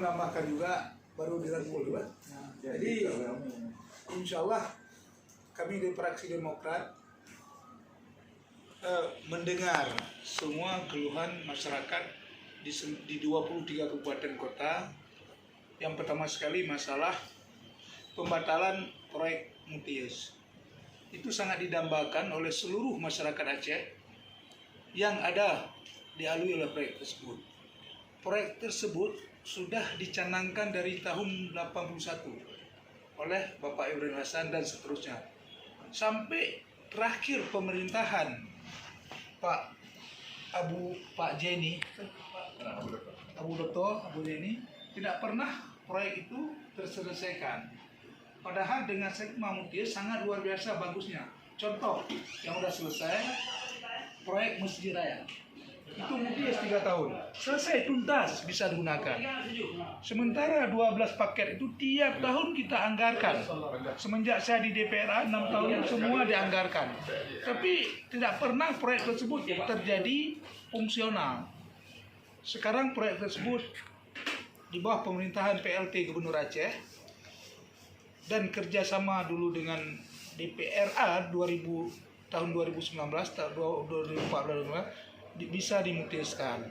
menambahkan juga baru dirangkul, Pak. Jadi insya Allah kami di fraksi Demokrat mendengar semua keluhan masyarakat di 23 kabupaten kota. Yang pertama sekali masalah pembatalan proyek Mutius. Itu sangat didambakan oleh seluruh masyarakat Aceh yang ada dilalui oleh proyek tersebut. Proyek tersebut sudah dicanangkan dari tahun 81 oleh Bapak Ibrahim Hasan dan seterusnya. Sampai terakhir pemerintahan Pak Jenny, Abu Jenny, tidak pernah proyek itu terselesaikan. Padahal dengan segmen Mutius sangat luar biasa bagusnya. Contoh yang sudah selesai proyek Masjid Raya. Itu Mutius 3 tahun. Selesai tuntas bisa digunakan. Sementara 12 paket itu tiap tahun kita anggarkan. Semenjak saya di DPRA 6 tahun semua dianggarkan. Tapi tidak pernah proyek tersebut terjadi fungsional. Sekarang proyek tersebut di bawah pemerintahan PLT Gubernur Aceh dan kerjasama dulu dengan DPRA tahun 2019 tahun 2014 bisa dimutiuskan.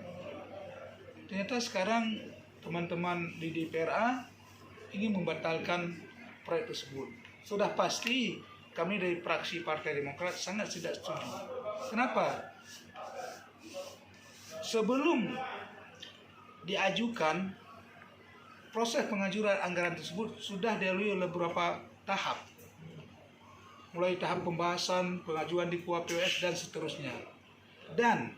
Ternyata sekarang teman-teman di DPRA ingin membatalkan proyek tersebut. Sudah pasti kami dari fraksi Partai Demokrat sangat tidak setuju. Kenapa? Sebelum diajukan, proses pengajuran anggaran tersebut sudah dilalui oleh beberapa tahap. Mulai tahap pembahasan, pengajuan di KUA dan seterusnya. Dan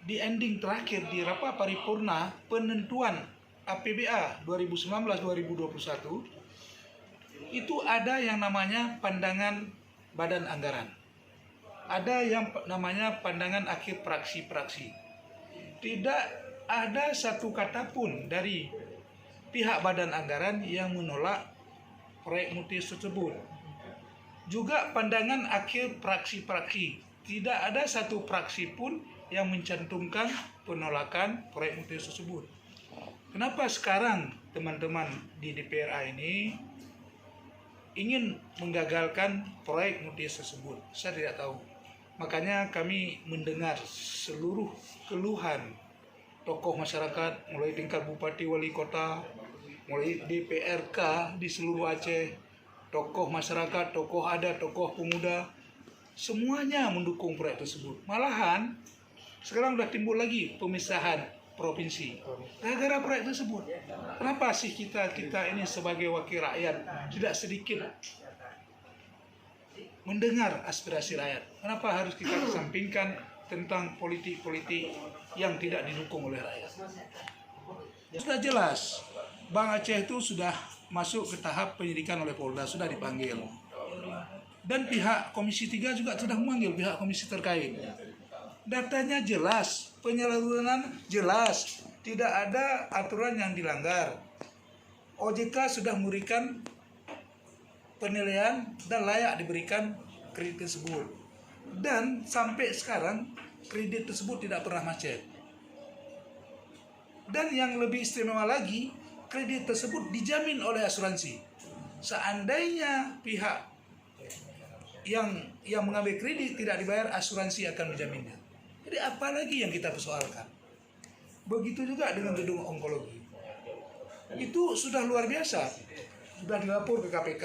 di ending terakhir di rapat paripurna penentuan APBA 2019-2021 itu ada yang namanya pandangan badan anggaran. Ada yang namanya pandangan akhir praksi-praksi. Tidak ada satu kata pun dari pihak badan anggaran yang menolak proyek Mutius tersebut. Juga pandangan akhir praksi-praksi. Tidak ada satu praksi pun yang mencantumkan penolakan proyek Mutius tersebut. Kenapa sekarang teman-teman di DPRA ini ingin menggagalkan proyek Mutius tersebut? Saya tidak tahu. Makanya kami mendengar seluruh keluhan tokoh masyarakat, mulai tingkat bupati, wali kota, mulai DPRK di seluruh Aceh, tokoh masyarakat, tokoh adat, tokoh pemuda, semuanya mendukung proyek tersebut. Malahan sekarang sudah timbul lagi pemisahan provinsi gara-gara proyek tersebut. Kenapa sih kita ini sebagai wakil rakyat tidak sedikit mendengar aspirasi rakyat? Kenapa harus kita kesampingkan tentang politik-politik yang tidak didukung oleh rakyat? Sudah jelas, Bang Aceh itu sudah masuk ke tahap penyidikan oleh Polda, sudah dipanggil. Dan pihak Komisi 3 juga sudah memanggil pihak komisi terkait. Datanya jelas, penyaluran jelas, tidak ada aturan yang dilanggar. OJK sudah memberikan penilaian dan layak diberikan kredit tersebut. Dan sampai sekarang kredit tersebut tidak pernah macet. Dan yang lebih istimewa lagi, kredit tersebut dijamin oleh asuransi. Seandainya pihak yang mengambil kredit tidak dibayar, asuransi akan menjaminnya. Jadi apa lagi yang kita persoalkan? Begitu juga dengan gedung onkologi. Itu sudah luar biasa. Sudah dilapor ke KPK,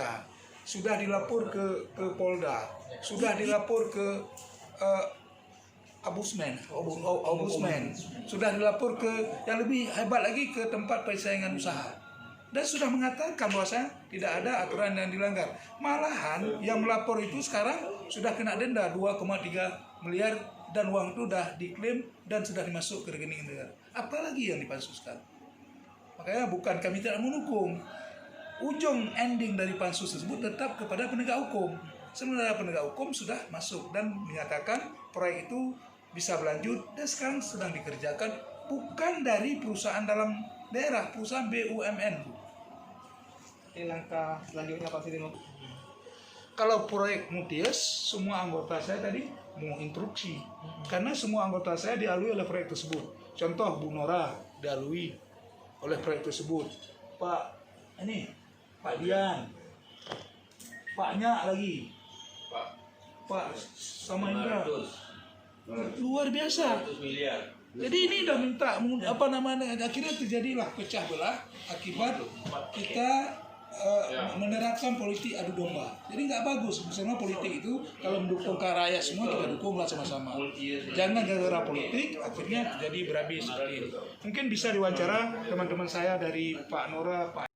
sudah dilapor ke Polda, sudah dilapor ke Ombudsman, sudah dilapor ke yang lebih hebat lagi ke tempat persaingan usaha. Dan sudah mengatakan bahwasanya tidak ada aturan yang dilanggar. Malahan yang melapor itu sekarang sudah kena denda 2,3 miliar dan uang itu sudah diklaim dan sudah dimasuk ke rekening negara. Apalagi yang dipansuskan? Makanya bukan kami tidak mendukung. Ujung ending dari pansus tersebut tetap kepada penegak hukum. Sebenarnya penegak hukum sudah masuk dan menyatakan proyek itu bisa berlanjut dan sekarang sedang dikerjakan, bukan dari perusahaan dalam daerah, perusahaan BUMN. Ini langkah selanjutnya Pak Siti. Kalau proyek Mutius, semua anggota saya tadi mau instruksi, karena semua anggota saya dilalui oleh proyek tersebut. Contoh Bu Nora dilalui, oleh proyek tersebut. Pak Dian, Paknya lagi, Pak Samaindra, luar biasa. Jadi ini udah minta akhirnya terjadilah pecah belah akibat kita menerapkan politik adu domba. Jadi nggak bagus. Misalnya politik itu kalau mendukung ke rakyat semua kita dukunglah sama-sama. Jangan gara-gara politik akhirnya terjadi berabi seperti ini. Mungkin bisa diwawancara teman-teman saya dari Pak Nora, Pak